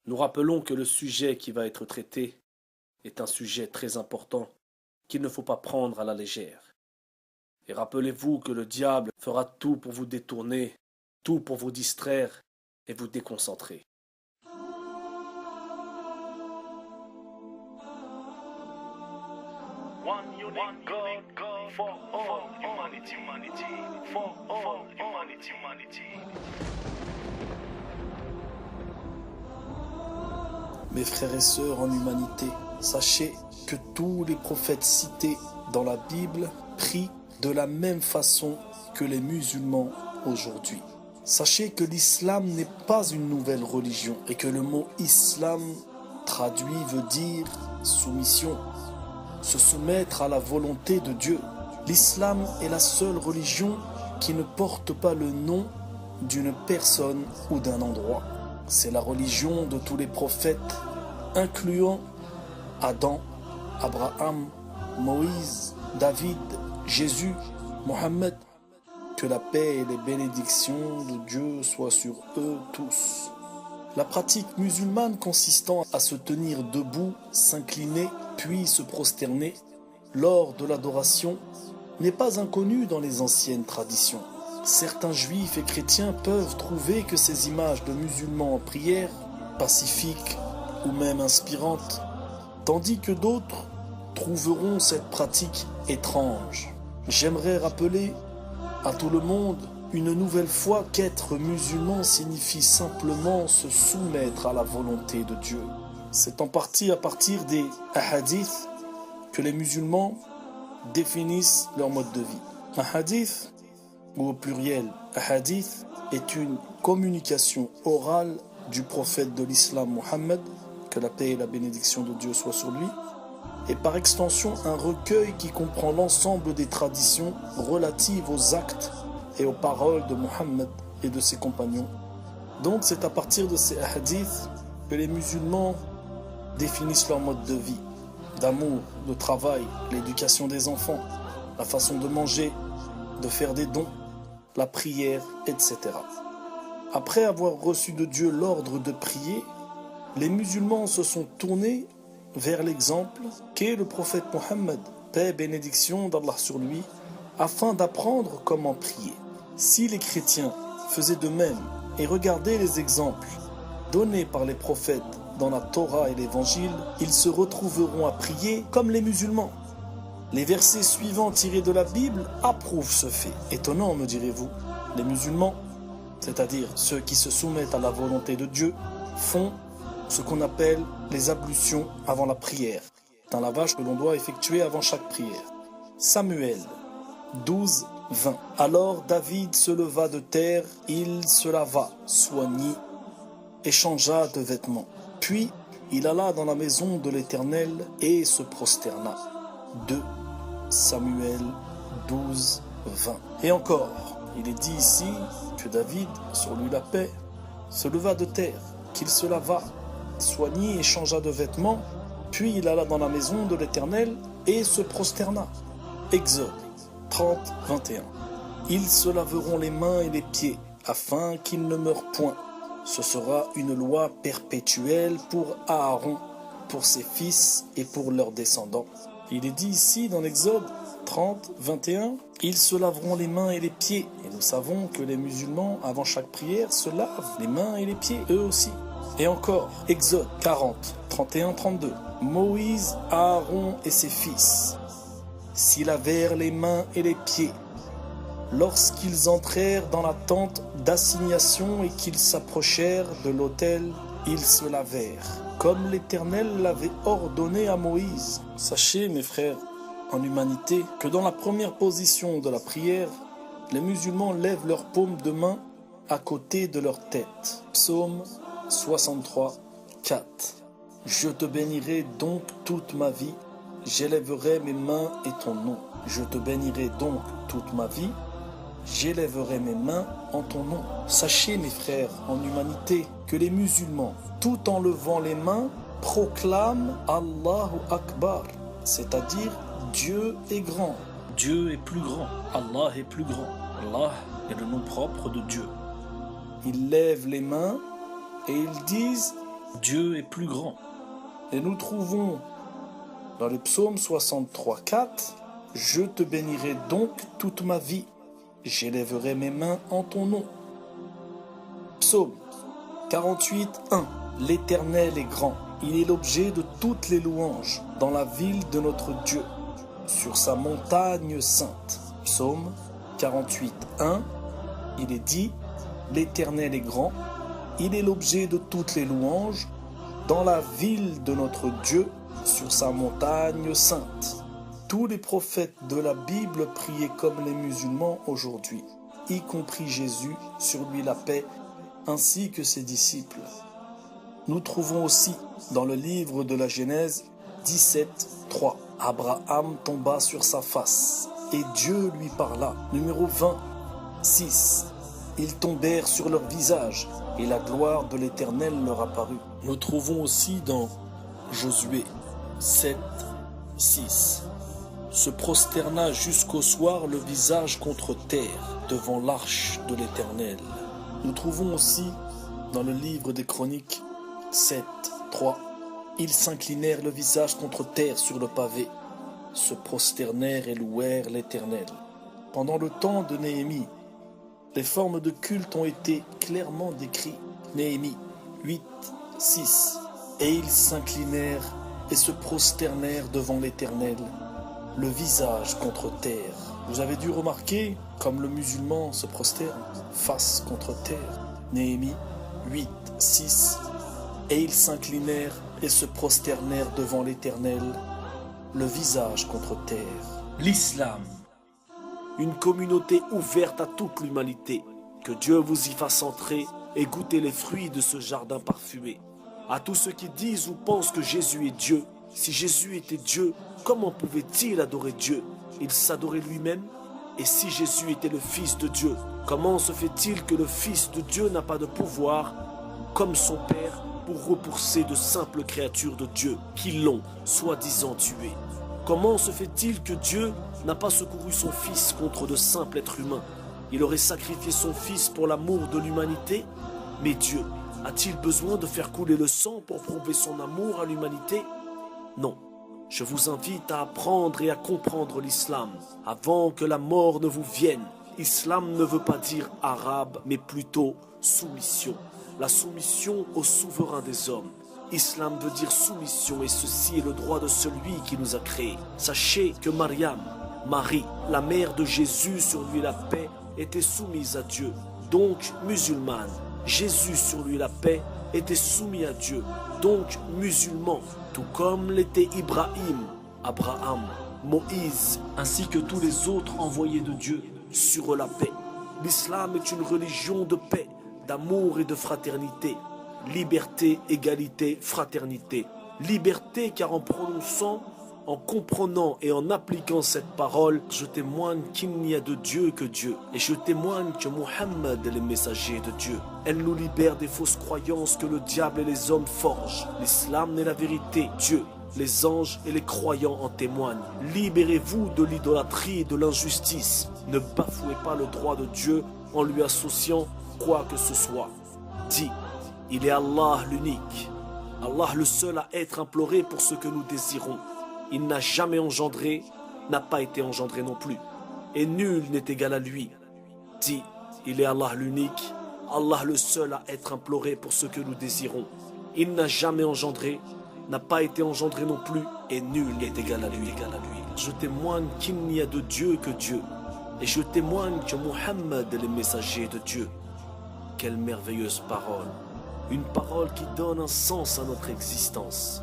Nous rappelons que le sujet qui va être traité est un sujet très important qu'il ne faut pas prendre à la légère. Et rappelez-vous que le diable fera tout pour vous détourner, tout pour vous distraire et vous déconcentrer. One unique God for all humanity, for all humanity. Mes frères et sœurs en humanité, sachez que tous les prophètes cités dans la Bible prient de la même façon que les musulmans aujourd'hui. Sachez que l'islam n'est pas une nouvelle religion et que le mot islam traduit veut dire soumission, se soumettre à la volonté de Dieu. L'islam est la seule religion qui ne porte pas le nom d'une personne ou d'un endroit. C'est la religion de tous les prophètes, incluant Adam, Abraham, Moïse, David, Jésus, Mohammed. Que la paix et les bénédictions de Dieu soient sur eux tous. La pratique musulmane consistant à se tenir debout, s'incliner, puis se prosterner lors de l'adoration n'est pas inconnue dans les anciennes traditions. Certains juifs et chrétiens peuvent trouver que ces images de musulmans en prière, pacifiques ou même inspirantes, tandis que d'autres trouveront cette pratique étrange. J'aimerais rappeler à tout le monde une nouvelle fois qu'être musulman signifie simplement se soumettre à la volonté de Dieu. C'est en partie à partir des hadiths que les musulmans définissent leur mode de vie. Un hadith, ou au pluriel hadith, est une communication orale du prophète de l'islam Mohammed, que la paix et la bénédiction de Dieu soient sur lui, et par extension un recueil qui comprend l'ensemble des traditions relatives aux actes et aux paroles de Mohammed et de ses compagnons. Donc c'est à partir de ces hadiths que les musulmans définissent leur mode de vie, d'amour, de travail, l'éducation des enfants, la façon de manger, de faire des dons, la prière, etc. Après avoir reçu de Dieu l'ordre de prier, les musulmans se sont tournés vers l'exemple qu'est le prophète Mohammed, paix et bénédiction d'Allah sur lui, afin d'apprendre comment prier. Si les chrétiens faisaient de même et regardaient les exemples donnés par les prophètes dans la Torah et l'Évangile, ils se retrouveront à prier comme les musulmans. Les versets suivants tirés de la Bible approuvent ce fait. Étonnant, me direz-vous. Les musulmans, c'est-à-dire ceux qui se soumettent à la volonté de Dieu, font ce qu'on appelle les ablutions avant la prière. C'est un lavage que l'on doit effectuer avant chaque prière. Samuel 12, 20. Alors David se leva de terre, il se lava, soignit et changea de vêtements. Puis il alla dans la maison de l'Éternel et se prosterna. 2 Samuel 12, 20. Et encore, il est dit ici que David, sur lui la paix, se leva de terre, qu'il se lava, soignit et changea de vêtements, puis il alla dans la maison de l'Éternel et se prosterna. Exode 30, 21. Ils se laveront les mains et les pieds, afin qu'ils ne meurent point. Ce sera une loi perpétuelle pour Aaron, pour ses fils et pour leurs descendants. Il est dit ici dans l'Exode 30, 21, ils se laveront les mains et les pieds. Et nous savons que les musulmans, avant chaque prière, se lavent les mains et les pieds, eux aussi. Et encore, Exode 40, 31, 32. Moïse, Aaron et ses fils s'y lavèrent les mains et les pieds lorsqu'ils entrèrent dans la tente d'assignation et qu'ils s'approchèrent de l'autel, ils se lavèrent, comme l'Éternel l'avait ordonné à Moïse. Sachez, mes frères, en humanité, que dans la première position de la prière, les musulmans lèvent leurs paumes de main à côté de leur tête. Psaume 63, 4. Je te bénirai donc toute ma vie, j'élèverai mes mains et ton nom. Je te bénirai donc toute ma vie, j'élèverai mes mains en ton nom. Sachez, mes frères, en humanité, que les musulmans, tout en levant les mains, proclament Allahu Akbar, c'est-à-dire Dieu est grand. Dieu est plus grand. Allah est plus grand. Allah est le nom propre de Dieu. Ils lèvent les mains et ils disent Dieu est plus grand. Et nous trouvons dans le psaume 63:4, « Je te bénirai donc toute ma vie, j'élèverai mes mains en ton nom. » Psaume 48:1, « L'Éternel est grand, il est l'objet de toutes les louanges dans la ville de notre Dieu, sur sa montagne sainte. » Psaume 48:1, il est dit, « L'Éternel est grand, il est l'objet de toutes les louanges dans la ville de notre Dieu, sur sa montagne sainte. » Tous les prophètes de la Bible priaient comme les musulmans aujourd'hui, y compris Jésus, sur lui la paix, ainsi que ses disciples. Nous trouvons aussi dans le livre de la Genèse 17:3, « Abraham tomba sur sa face, et Dieu lui parla. » Numéro 26, « Ils tombèrent sur leur visage, et la gloire de l'Éternel leur apparut. » Nous trouvons aussi dans Josué 7:6, « Se prosterna jusqu'au soir le visage contre terre devant l'arche de l'Éternel. » Nous trouvons aussi dans le livre des Chroniques 7:3, « Ils s'inclinèrent le visage contre terre sur le pavé, se prosternèrent et louèrent l'Éternel. » Pendant le temps de Néhémie, les formes de culte ont été clairement décrites. Néhémie 8:6, « Et ils s'inclinèrent et se prosternèrent devant l'Éternel, le visage contre terre. » Vous avez dû remarquer comme le musulman se prosterne, face contre terre. Néhémie 8:6, « Et ils s'inclinèrent et se prosternèrent devant l'Éternel, le visage contre terre. » L'islam, une communauté ouverte à toute l'humanité. Que Dieu vous y fasse entrer et goûter les fruits de ce jardin parfumé. À tous ceux qui disent ou pensent que Jésus est Dieu, si Jésus était Dieu, comment pouvait-il adorer Dieu? Il s'adorait lui-même. Et si Jésus était le Fils de Dieu, comment se fait-il que le Fils de Dieu n'a pas de pouvoir, comme son Père, pour repousser de simples créatures de Dieu qui l'ont, soi-disant, tué? Comment se fait-il que Dieu n'a pas secouru son Fils contre de simples êtres humains? Il aurait sacrifié son Fils pour l'amour de l'humanité? Mais Dieu a-t-il besoin de faire couler le sang pour prouver son amour à l'humanité? Non. Je vous invite à apprendre et à comprendre l'islam avant que la mort ne vous vienne. Islam ne veut pas dire arabe, mais plutôt soumission. La soumission au souverain des hommes. Islam veut dire soumission, et ceci est le droit de celui qui nous a créés. Sachez que Mariam, Marie, la mère de Jésus, sur lui la paix, était soumise à Dieu, donc musulmane. Jésus, sur lui la paix, était soumis à Dieu, donc musulman, tout comme l'était Ibrahim, Abraham, Moïse, ainsi que tous les autres envoyés de Dieu sur la paix. L'islam est une religion de paix, d'amour et de fraternité. Liberté, égalité, fraternité. Liberté car en prononçant, en comprenant et en appliquant cette parole, je témoigne qu'il n'y a de Dieu que Dieu. Et je témoigne que Mohammed est le messager de Dieu. Elle nous libère des fausses croyances que le diable et les hommes forgent. L'islam est la vérité. Dieu, les anges et les croyants en témoignent. Libérez-vous de l'idolâtrie et de l'injustice. Ne bafouez pas le droit de Dieu en lui associant quoi que ce soit. Dis, il est Allah l'unique. Allah le seul à être imploré pour ce que nous désirons. Il n'a jamais engendré, n'a pas été engendré non plus. Et nul n'est égal à lui. Dis, il est Allah l'unique, Allah le seul à être imploré pour ce que nous désirons. Il n'a jamais engendré, n'a pas été engendré non plus, et nul n'est égal à lui. Je témoigne qu'il n'y a de Dieu que Dieu. Et je témoigne que Mohammed est le messager de Dieu. Quelle merveilleuse parole. Une parole qui donne un sens à notre existence.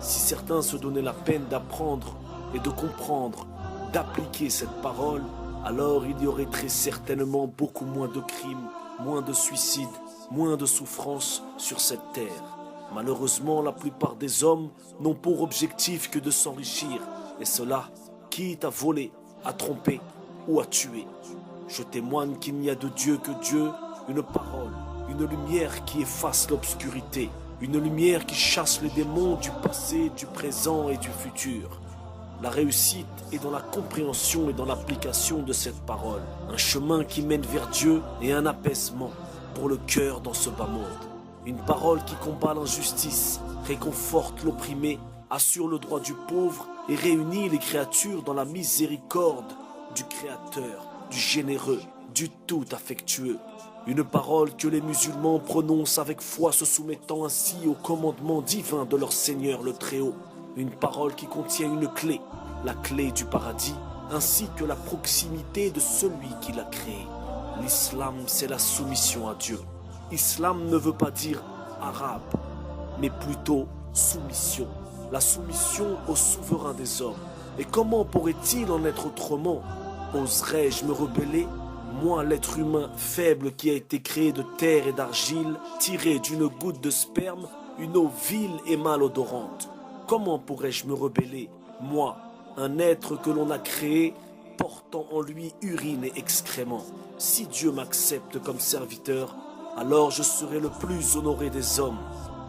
Si certains se donnaient la peine d'apprendre et de comprendre, d'appliquer cette parole, alors il y aurait très certainement beaucoup moins de crimes, moins de suicides, moins de souffrances sur cette terre. Malheureusement, la plupart des hommes n'ont pour objectif que de s'enrichir, et cela, quitte à voler, à tromper ou à tuer. Je témoigne qu'il n'y a de Dieu que Dieu, une parole, une lumière qui efface l'obscurité. Une lumière qui chasse les démons du passé, du présent et du futur. La réussite est dans la compréhension et dans l'application de cette parole. Un chemin qui mène vers Dieu et un apaisement pour le cœur dans ce bas monde. Une parole qui combat l'injustice, réconforte l'opprimé, assure le droit du pauvre et réunit les créatures dans la miséricorde du Créateur, du généreux, du tout affectueux. Une parole que les musulmans prononcent avec foi, se soumettant ainsi au commandement divin de leur Seigneur le Très-Haut. Une parole qui contient une clé, la clé du paradis, ainsi que la proximité de celui qui l'a créé. L'islam, c'est la soumission à Dieu. Islam ne veut pas dire arabe, mais plutôt soumission. La soumission au souverain des hommes. Et comment pourrait-il en être autrement? Oserais-je me rebeller? Moi, l'être humain faible qui a été créé de terre et d'argile, tiré d'une goutte de sperme, une eau vile et malodorante. Comment pourrais-je me rebeller? Moi, un être que l'on a créé, portant en lui urine et excréments. Si Dieu m'accepte comme serviteur, alors je serai le plus honoré des hommes.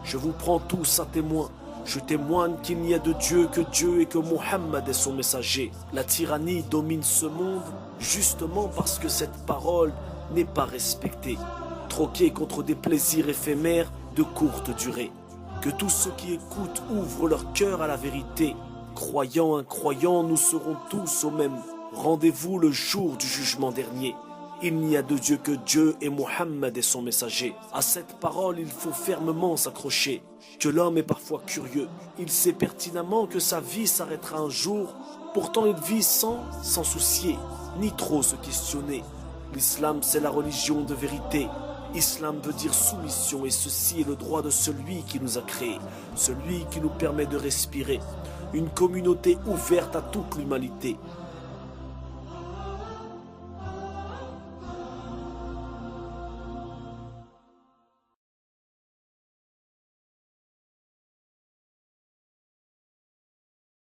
Je vous prends tous à témoin. Je témoigne qu'il n'y a de Dieu que Dieu et que Mohammed est son messager. La tyrannie domine ce monde justement parce que cette parole n'est pas respectée, troquée contre des plaisirs éphémères de courte durée. Que tous ceux qui écoutent ouvrent leur cœur à la vérité. Croyants, incroyants, nous serons tous au même rendez-vous le jour du jugement dernier. Il n'y a de Dieu que Dieu et Mohammed est son messager. À cette parole, il faut fermement s'accrocher. Que l'homme est parfois curieux. Il sait pertinemment que sa vie s'arrêtera un jour. Pourtant, il vit sans s'en soucier, ni trop se questionner. L'islam, c'est la religion de vérité. Islam veut dire soumission et ceci est le droit de celui qui nous a créés, celui qui nous permet de respirer. Une communauté ouverte à toute l'humanité.